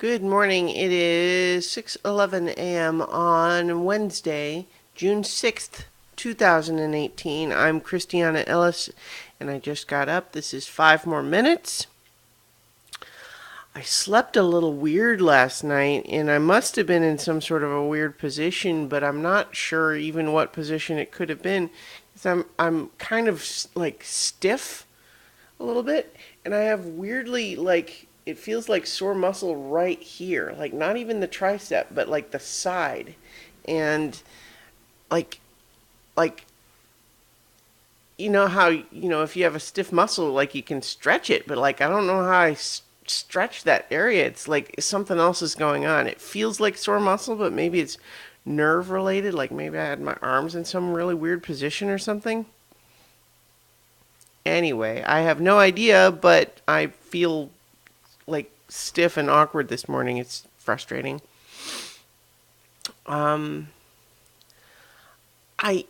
Good morning. It is 6:11 a.m. on Wednesday, June 6th, 2018. I'm Christiana Ellis and I just got up. This is 5 more minutes. I slept a little weird last night and I must have been in some sort of a weird position, but I'm not sure even what position it could have been. 'Cause I'm kind of like stiff a little bit, and I have weirdly like it feels like sore muscle right here, like not even the tricep, but like the side, and like like you know how if you have a stiff muscle, like you can stretch it, but like I don't know how stretch that area. It's like something else is going on. It feels like sore muscle, but maybe it's nerve related. Like maybe I had my arms in some really weird position or something. Anyway, I have no idea, but I feel like stiff and awkward this morning. It's frustrating. Um, I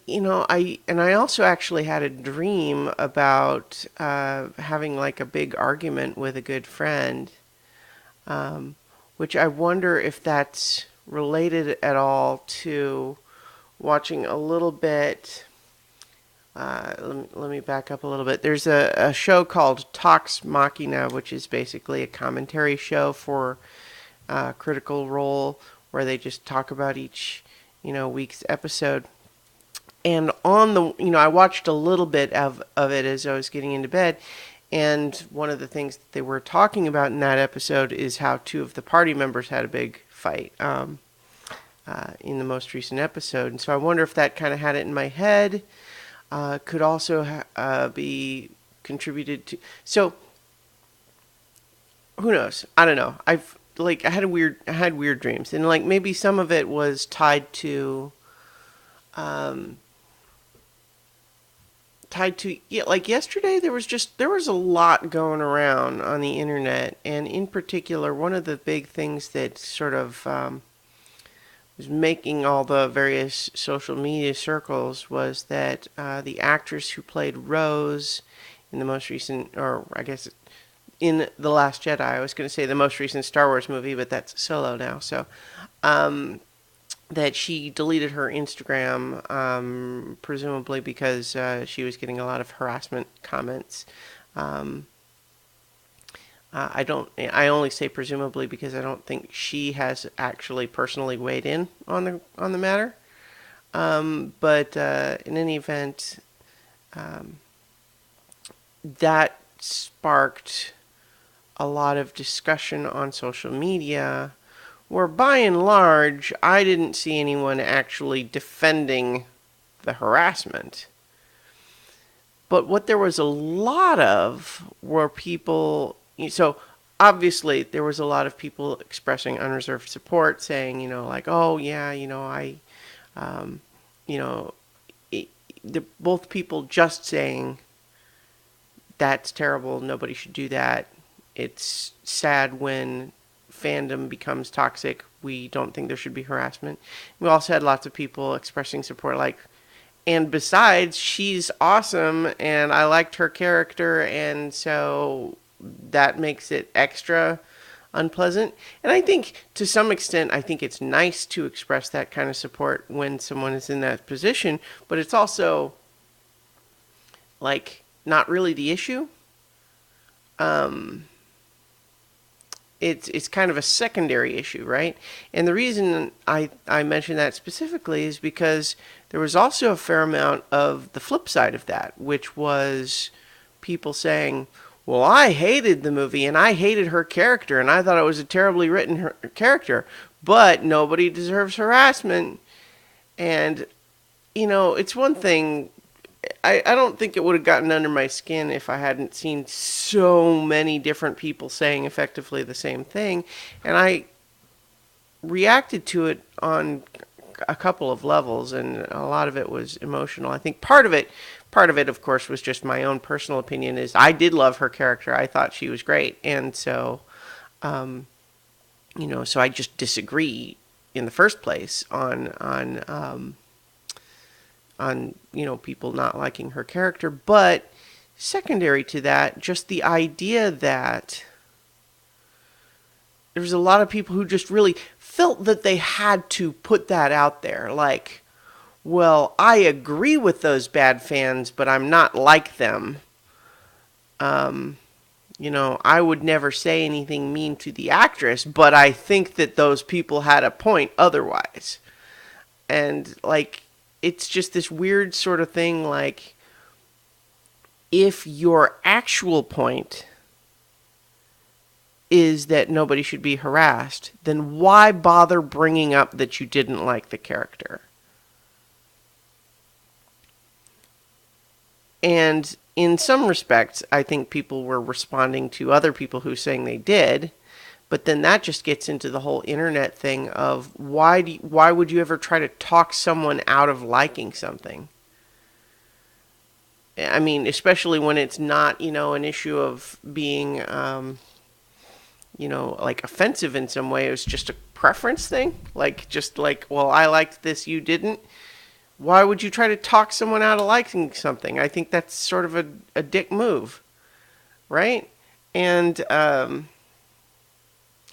also actually had a dream about having like a big argument with a good friend, um, which I wonder if that's related at all to watching a little bit. Let me back up a little bit. There's a show called Talks Machina, which is basically a commentary show for Critical Role, where they just talk about each, week's episode. And on the, I watched a little bit of it as I was getting into bed. And one of the things that they were talking about in that episode is how two of the party members had a big fight in the most recent episode. And so I wonder if that kind of had it in my head. Could also be contributed to. So who knows? I don't know. I had weird dreams, and like maybe some of it was tied to um, yeah, like yesterday there was a lot going around on the internet, and in particular one of the big things that sort of was making all the various social media circles was that the actress who played Rose in the most recent, or I guess in The Last Jedi, I was going to say the most recent Star Wars movie, but that's Solo now. So that she deleted her Instagram, presumably because she was getting a lot of harassment comments. Um, I don't. I only say presumably because I don't think she has actually personally weighed in on the matter. But in any event, um, that sparked a lot of discussion on social media, where by and large, I didn't see anyone actually defending the harassment. But what there was a lot of were people. So obviously, there was a lot of people expressing unreserved support, saying, like, oh yeah, um, you know, it, both people just saying that's terrible, nobody should do that. It's sad when fandom becomes toxic. We don't think there should be harassment. We also had lots of people expressing support, like, and besides, she's awesome, and I liked her character, and so that makes it extra unpleasant. And I think, to some extent, I think it's nice to express that kind of support when someone is in that position, but it's also, like, not really the issue. Um, it's kind of a secondary issue, right? And the reason I mention that specifically is because there was also a fair amount of the flip side of that, which was people saying, well, I hated the movie and I hated her character and I thought it was a terribly written character, but nobody deserves harassment. And, it's one thing. I don't think it would have gotten under my skin if I hadn't seen so many different people saying effectively the same thing. And I reacted to it on a couple of levels, and a lot of it was emotional. I think part of it, of course, was just my own personal opinion. Is I did love her character. I thought she was great, and so, um, so I just disagree in the first place on people not liking her character. But secondary to that, just the idea that there was a lot of people who just really felt that they had to put that out there. Like, well, I agree with those bad fans, but I'm not like them. I would never say anything mean to the actress, but I think that those people had a point otherwise. And, like, it's just this weird sort of thing, like, if your actual point is that nobody should be harassed, then why bother bringing up that you didn't like the character? And in some respects, I think people were responding to other people who saying they did, but then that just gets into the whole internet thing of why would you ever try to talk someone out of liking something? I mean, especially when it's not, an issue of being, like offensive in some way. It was just a preference thing. Like, just like, well, I liked this, you didn't. Why would you try to talk someone out of liking something? I think that's sort of a dick move, right? And I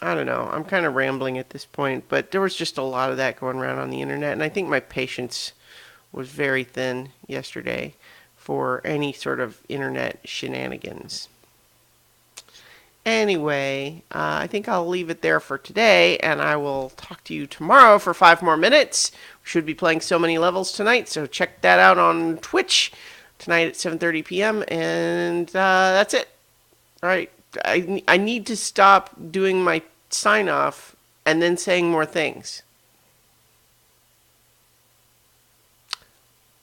don't know. I'm kind of rambling at this point, but there was just a lot of that going around on the internet, and I think my patience was very thin yesterday for any sort of internet shenanigans. Anyway, I think I'll leave it there for today, and I will talk to you tomorrow for 5 more minutes. We should be playing so many levels tonight, so check that out on Twitch tonight at 7:30 p.m. And that's it. All right, I need to stop doing my sign off and then saying more things.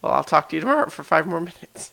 Well, I'll talk to you tomorrow for 5 more minutes.